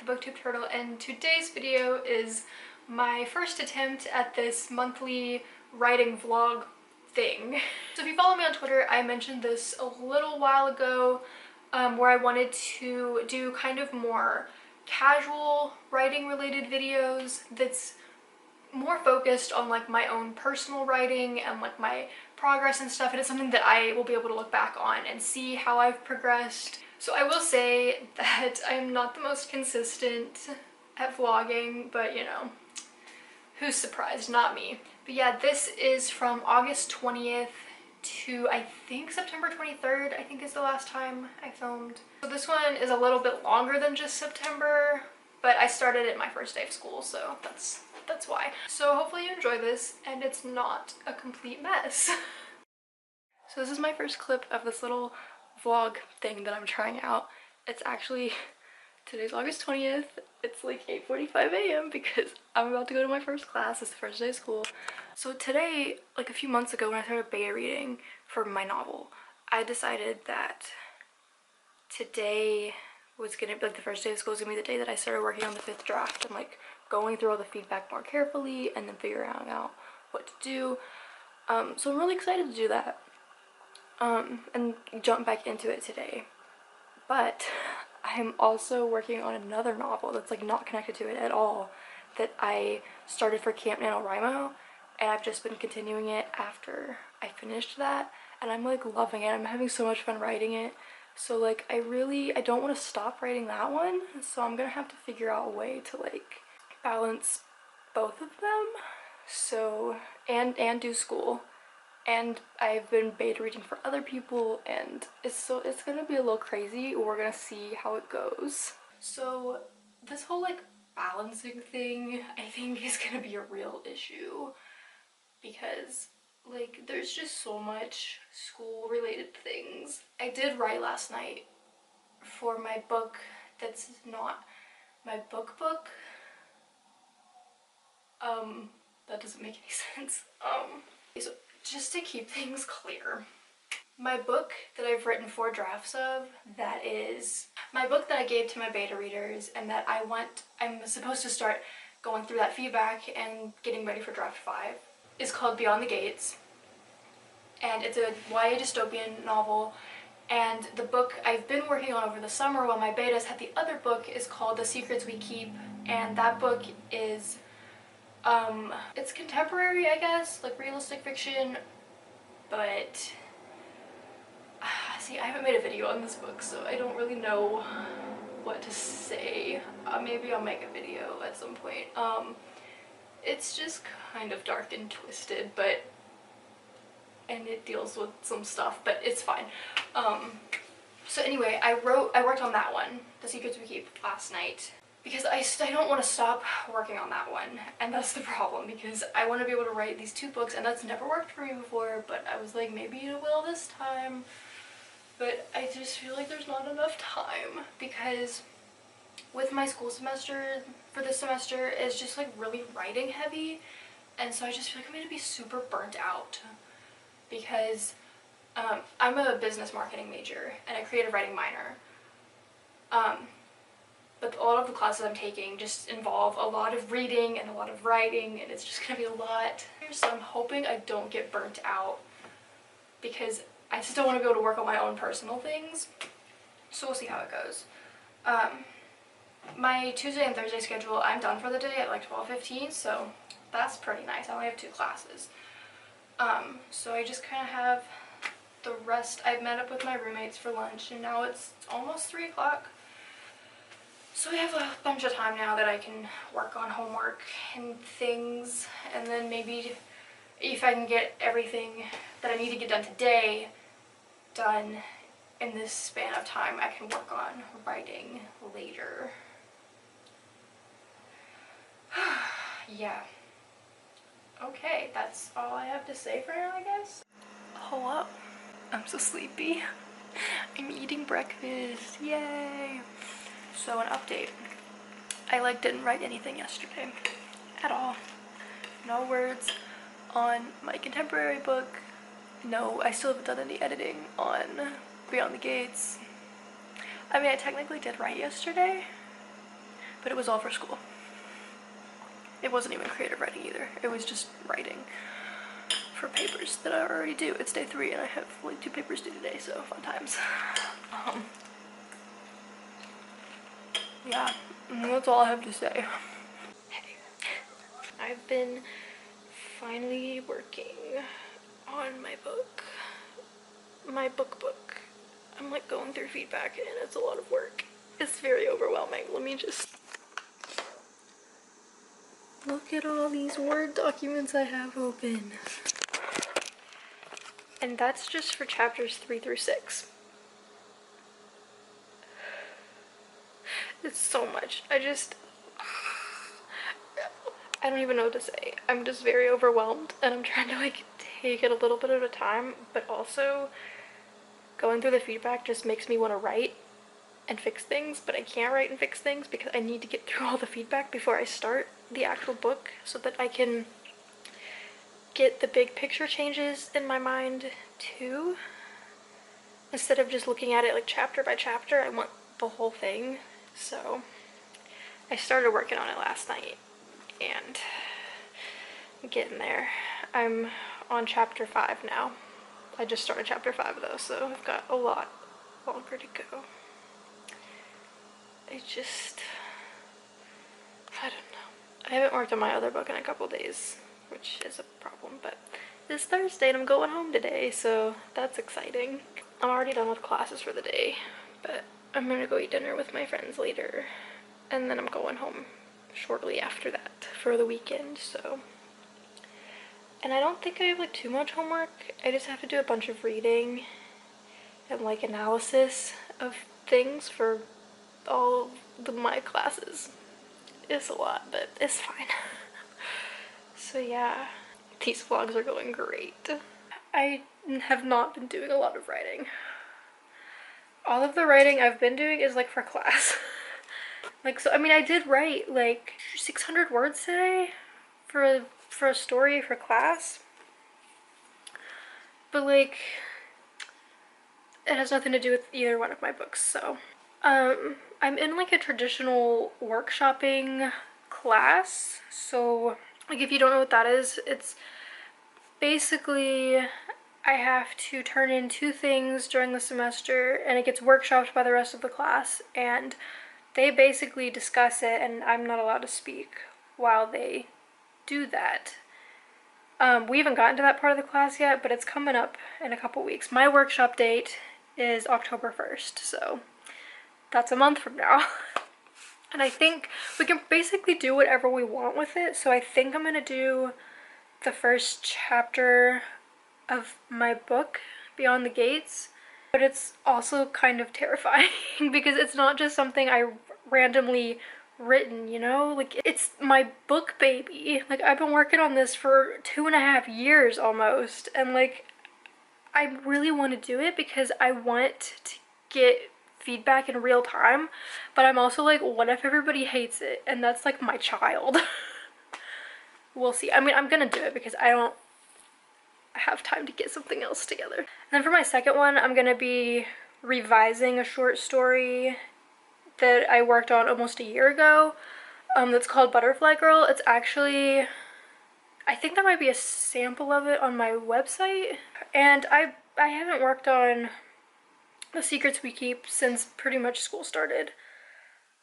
BookTube Turtle, and today's video is my first attempt at this monthly writing vlog thing. So if you follow me on Twitter, I mentioned this a little while ago where I wanted to do kind of more casual writing related videos that's more focused on like my own personal writing and like my progress and stuff, and it's something that I will be able to look back on and see how I've progressed. So I will say that I'm not the most consistent at vlogging, but you know, who's surprised? Not me. But yeah, this is from August 20th to I think September 23rd, I think is the last time I filmed. So this one is a little bit longer than just September, but I started it my first day of school, so that's why. So hopefully you enjoy this and it's not a complete mess. So this is my first clip of this little vlog thing that I'm trying out. It's actually, today's August 20th. It's like 8:45 a.m. because I'm about to go to my first class. It's the first day of school. So today, like a few months ago when I started beta reading for my novel, I decided that today was gonna be like the first day of school was gonna be the day that I started working on the 5th draft and like going through all the feedback more carefully and then figuring out what to do. So I'm really excited to do that and jump back into it today. But I'm also working on another novel that's like not connected to it at all that I started for Camp NaNoWriMo, and I've just been continuing it after I finished that, and I'm like loving it. I'm having so much fun writing it. So like I don't want to stop writing that one, so I'm gonna have to figure out a way to like balance both of them, so and do school. And I've been beta reading for other people, and it's gonna be a little crazy. We're gonna see how it goes. So this whole like balancing thing I think is gonna be a real issue because like there's just so much school related things. I did write last night for my book that's not my book. That doesn't make any sense. So just to keep things clear, my book that I've written 4 drafts of, that is my book that I gave to my beta readers and that I'm supposed to start going through that feedback and getting ready for draft 5, is called Beyond the Gates, and it's a YA dystopian novel. And the book I've been working on over the summer while my betas had the other book is called The Secrets We Keep, and that book is it's contemporary, I guess, like realistic fiction, but see, I haven't made a video on this book, so I don't really know what to say. Maybe I'll make a video at some point. It's just kind of dark and twisted, and it deals with some stuff, but it's fine. So anyway, I worked on that one, The Secrets We Keep, last night, because I don't want to stop working on that one, and that's the problem, because I want to be able to write these 2 books, and that's never worked for me before, but I was like, maybe it will this time. But I just feel like there's not enough time, because with my school semester for this semester is just like really writing heavy, and so I just feel like I'm going to be super burnt out, because I'm a business marketing major and a creative writing minor. But all of the classes I'm taking just involve a lot of reading and a lot of writing, and it's just gonna be a lot. So I'm hoping I don't get burnt out, because I still want to be able to work on my own personal things. So we'll see how it goes. My Tuesday and Thursday schedule, I'm done for the day at like 12:15, so that's pretty nice. I only have 2 classes. So I just kind of have the rest. I've met up with my roommates for lunch, and now it's almost 3 o'clock. So we have a bunch of time now that I can work on homework and things, and then maybe if I can get everything that I need to get done today done in this span of time, I can work on writing later. Yeah. Okay, that's all I have to say for now, I guess. Hello. I'm so sleepy. I'm eating breakfast. Yay! So an update. I didn't write anything yesterday at all. No words on my contemporary book. No, I still haven't done any editing on Beyond the Gates. I mean, I technically did write yesterday, but it was all for school. It wasn't even creative writing either. It was just writing for papers that I already do. It's day 3 and I have like 2 papers due today, so fun times. Yeah, that's all I have to say. Hey, I've been finally working on my book. book. I'm like going through feedback and it's a lot of work. It's very overwhelming. Let me just look at all these Word documents I have open. And that's just for chapters 3 through 6. It's so much. I don't even know what to say. I'm just very overwhelmed and I'm trying to like take it a little bit at a time, but also going through the feedback just makes me want to write and fix things, but I can't write and fix things because I need to get through all the feedback before I start the actual book so that I can get the big picture changes in my mind too. Instead of just looking at it like chapter by chapter, I want the whole thing. So I started working on it last night and I'm getting there. I'm on chapter 5 now. I just started chapter 5 though, so I've got a lot longer to go. I don't know. I haven't worked on my other book in a couple days, which is a problem, but it's Thursday and I'm going home today, so that's exciting. I'm already done with classes for the day, but I'm gonna go eat dinner with my friends later, and then I'm going home shortly after that for the weekend, so. And I don't think I have like too much homework. I just have to do a bunch of reading and like analysis of things for all my classes. It's a lot, but it's fine. So yeah, these vlogs are going great. I have not been doing a lot of writing. All of the writing I've been doing is like for class. Like, so I mean I did write like 600 words today for a story for class, but like it has nothing to do with either one of my books. So I'm in like a traditional workshopping class. So like if you don't know what that is, it's basically I have to turn in 2 things during the semester and it gets workshopped by the rest of the class, and they basically discuss it and I'm not allowed to speak while they do that. We haven't gotten to that part of the class yet, but it's coming up in a couple weeks. My workshop date is October 1st, so that's a month from now. And I think we can basically do whatever we want with it, so I think I'm gonna do the first chapter of my book, Beyond the Gates, but it's also kind of terrifying because it's not just something I randomly written, you know? Like, it's my book baby. Like, I've been working on this for 2.5 years almost, and like I really want to do it because I want to get feedback in real time, but I'm also like, what if everybody hates it and that's like my child? We'll see. I mean, I'm gonna do it because I don't have time to get something else together. And then for my second one, I'm gonna be revising a short story that I worked on almost a year ago, that's called Butterfly Girl. It's actually, I think there might be a sample of it on my website, and I haven't worked on The Secrets We Keep since pretty much school started.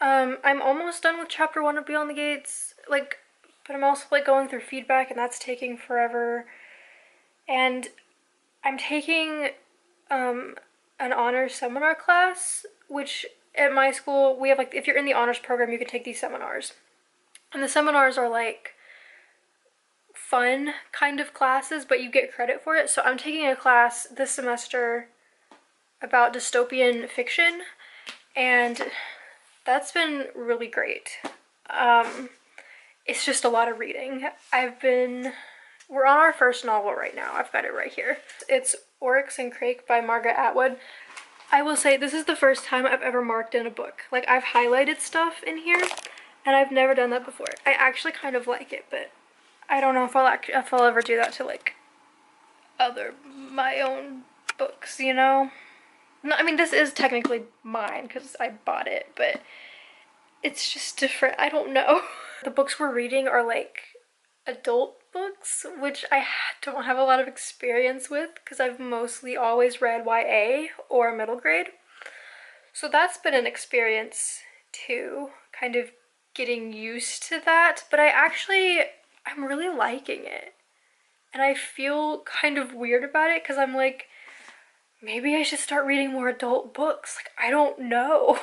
I'm almost done with chapter 1 of Beyond the Gates, like, but I'm also like going through feedback and that's taking forever. And I'm taking an honors seminar class, which at my school we have like, if you're in the honors program you can take these seminars. And the seminars are like fun kind of classes, but you get credit for it. So I'm taking a class this semester about dystopian fiction, and that's been really great. It's just a lot of reading. We're on our first novel right now. I've got it right here. It's Oryx and Crake by Margaret Atwood. I will say this is the first time I've ever marked in a book. Like, I've highlighted stuff in here and I've never done that before. I actually kind of like it, but I don't know if I'll ever do that to like my own books, you know? No, I mean, this is technically mine because I bought it, but it's just different. I don't know. The books we're reading are like adult books, which I don't have a lot of experience with because I've mostly always read YA or middle grade. So that's been an experience too, kind of getting used to that. But I'm really liking it. And I feel kind of weird about it because I'm like, maybe I should start reading more adult books. Like, I don't know.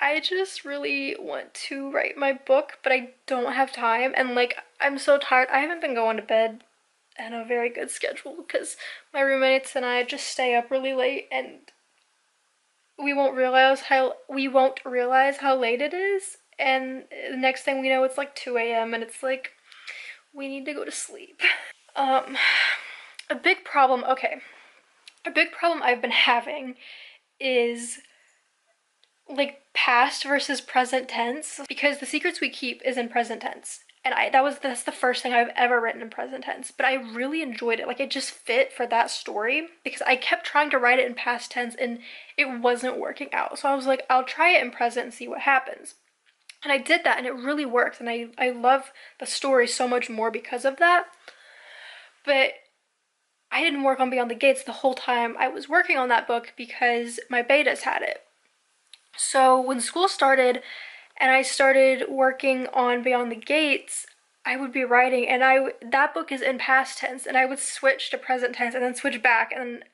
I just really want to write my book, but I don't have time. And like, I'm so tired. I haven't been going to bed on a very good schedule because my roommates and I just stay up really late, and we won't realize how late it is. And the next thing we know, it's like 2 a.m. and it's like, we need to go to sleep. Um, a big problem, okay. A big problem I've been having is like past versus present tense, because The Secrets We Keep is in present tense, and that's the first thing I've ever written in present tense, but I really enjoyed it. Like, it just fit for that story because I kept trying to write it in past tense and it wasn't working out. So I was like, I'll try it in present and see what happens. And I did that and it really worked, and I love the story so much more because of that. But I didn't work on Beyond the Gates the whole time I was working on that book because my betas had it. So when school started and I started working on Beyond the Gates, I would be writing and that book is in past tense, and I would switch to present tense and then switch back, and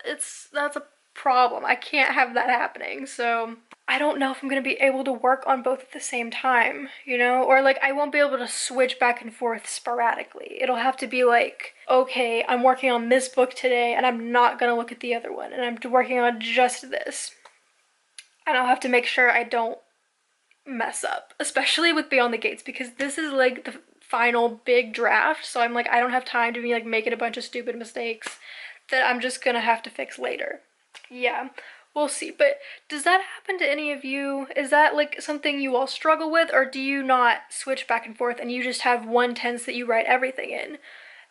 that's a problem. I can't have that happening. So I don't know if I'm gonna be able to work on both at the same time, you know? Or like, I won't be able to switch back and forth sporadically. It'll have to be like, okay, I'm working on this book today and I'm not gonna look at the other one, and I'm working on just this. And I'll have to make sure I don't mess up, especially with Beyond the Gates, because this is like the final big draft. So I'm like, I don't have time to be like making a bunch of stupid mistakes that I'm just gonna have to fix later. Yeah, we'll see. But does that happen to any of you? Is that like something you all struggle with, or do you not switch back and forth and you just have one tense that you write everything in?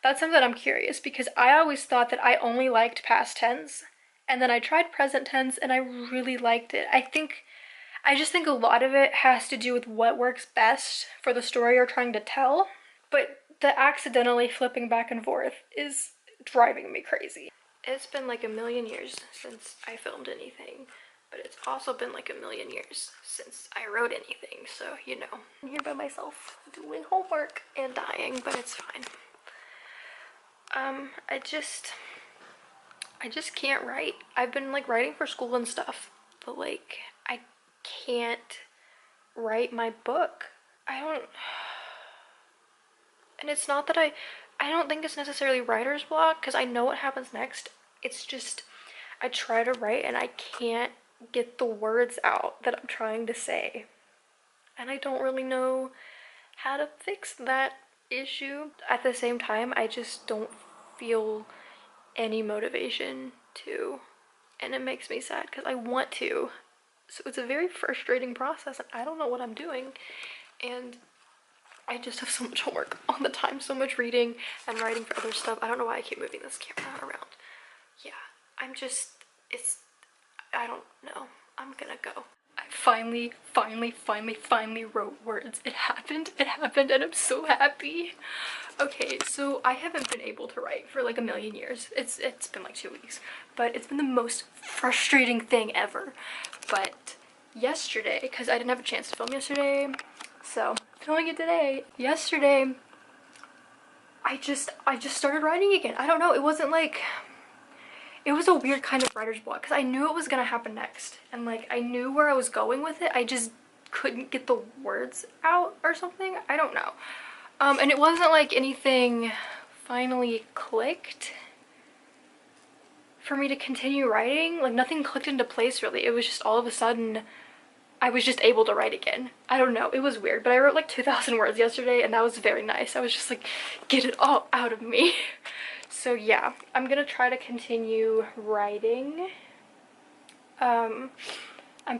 That's something that I'm curious, because I always thought that I only liked past tense, and then I tried present tense and I really liked it. I just think a lot of it has to do with what works best for the story you're trying to tell. But the accidentally flipping back and forth is driving me crazy. It's been like a million years since I filmed anything, but it's also been like a million years since I wrote anything, so you know. I'm here by myself doing homework and dying, but it's fine. I just can't write. I've been like writing for school and stuff, but like I can't write my book. And it's not that I don't think it's necessarily writer's block, because I know what happens next. It's just, I try to write and I can't get the words out that I'm trying to say. And I don't really know how to fix that issue. At the same time, I just don't feel any motivation to. And it makes me sad because I want to. So it's a very frustrating process, and I don't know what I'm doing. And I just have so much homework all the time, so much reading and writing for other stuff. I don't know why I keep moving this camera around. Yeah, I don't know. I'm gonna go. I finally wrote words. It happened, and I'm so happy. Okay, so I haven't been able to write for like a million years. It's been like 2 weeks, but it's been the most frustrating thing ever. But yesterday, because I didn't have a chance to film yesterday, so filming it today. Yesterday, I just started writing again. I don't know, it wasn't like, it was a weird kind of writer's block because I knew it was gonna happen next, and like I knew where I was going with it. I just couldn't get the words out or something. I don't know. And it wasn't like anything finally clicked for me to continue writing. Like, nothing clicked into place really. It was just all of a sudden I was just able to write again. I don't know, it was weird, but I wrote like 2,000 words yesterday and that was very nice. I was just like, get it all out of me. So yeah, I'm gonna try to continue writing. I'm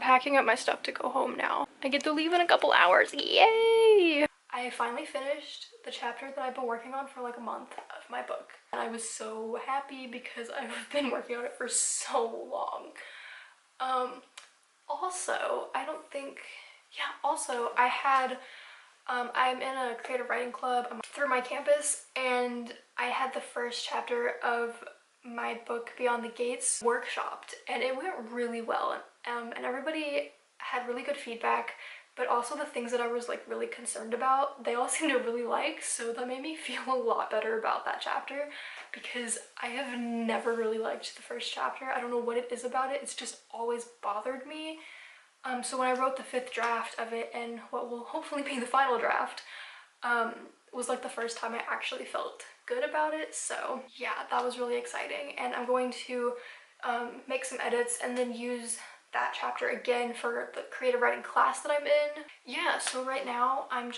packing up my stuff to go home now. I get to leave in a couple hours, yay! I finally finished the chapter that I've been working on for like a month of my book. And I was so happy because I've been working on it for so long. Also, I don't think Yeah, also I'm in a creative writing club through my campus, and I had the first chapter of my book Beyond the Gates workshopped, and it went really well. And everybody had really good feedback, but also the things that I was like really concerned about, they all seemed to really like, so that made me feel a lot better about that chapter, because I have never really liked the first chapter. I don't know what it is about it, it's just always bothered me. So when I wrote the 5th draft of it, and what will hopefully be the final draft, was like the first time I actually felt good about it. So yeah, that was really exciting, and I'm going to make some edits and then use that chapter again for the creative writing class that I'm in. Yeah, so right now I'm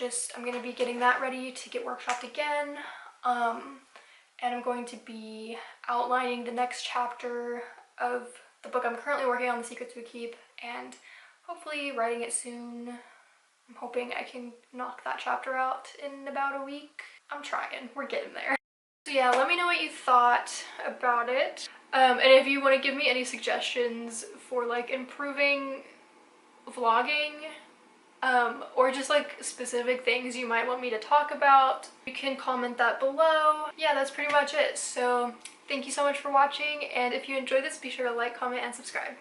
gonna be getting that ready to get workshopped again, and I'm going to be outlining the next chapter of the book I'm currently working on, The Secrets We Keep, and hopefully writing it soon. I'm hoping I can knock that chapter out in about a week. I'm trying, we're getting there. So yeah, let me know what you thought about it. And if you want to give me any suggestions for like improving vlogging, or just like specific things you might want me to talk about, you can comment that below. Yeah, that's pretty much it. So thank you so much for watching, and if you enjoyed this, be sure to like, comment, and subscribe.